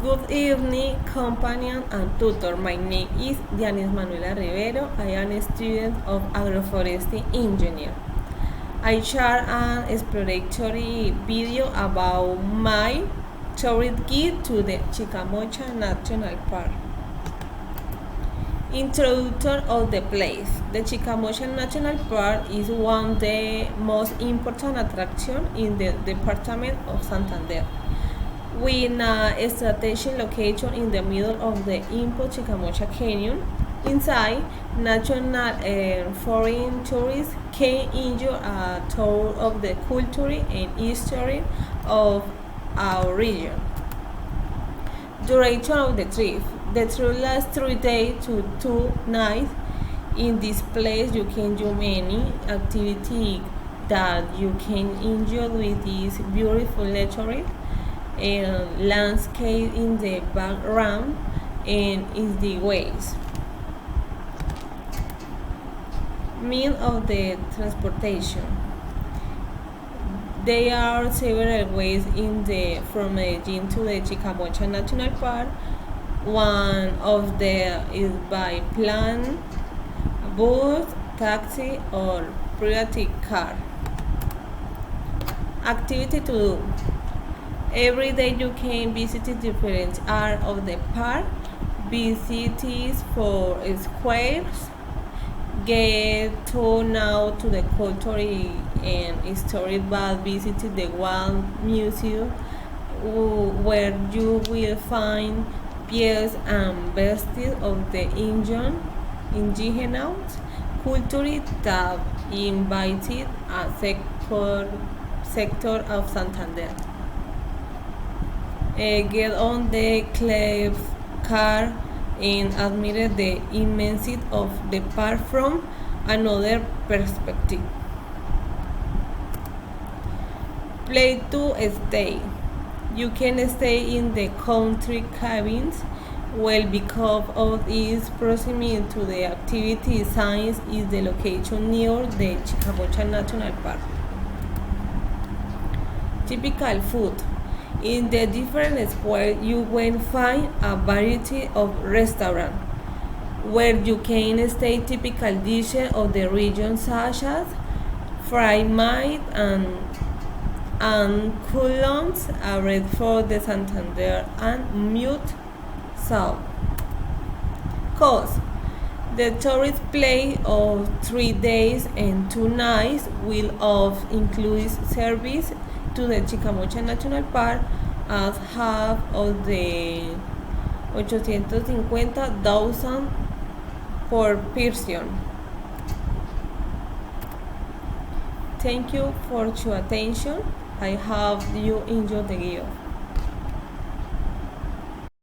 Good evening, companion and tutor. My name is Dianys Rivero. I am a student of agroforestry engineer. I share an exploratory video about my tourist guide to the Chicamocha National Park. Introduction of the place. The Chicamocha National Park is one of the most important attractions in the department of Santander, with a strategic location in the middle of the important Chicamocha Canyon. Inside, national and foreign tourists can enjoy a tour of the culture and history of our region. Duration of the trip. The trip lasts 3 days to 2 nights. In this place, you can do many activities that you can enjoy with this beautiful nature and landscape in the background and in the ways. Means of the transportation. There are several ways from Medellin to the Chicamocha National Park. One of them is by plane, bus, taxi, or private car. Activity to do. Every day you can visit different areas of the park, visit for squares, get to know to the culture and history, but visit the Wild Museum, where you will find pieces and vestiges of the indigenous culture that invited a sector of Santander. Get on the clever car and admire the immensity of the park from another perspective. Place to stay. You can stay in the country cabins. Well, because of its proximity to the activity science is the location near the Chicamocha National Park. Typical food. In the different squares, you will find a variety of restaurants where you can stay typical dishes of the region, such as fried meat and coulons, a red for the Santander, and mute soup. Cost. The tourist play of 3 days and 2 nights will include service to the Chicamocha National Park as half of the $850,000 per person. Thank you for your attention. I hope you enjoyed the video.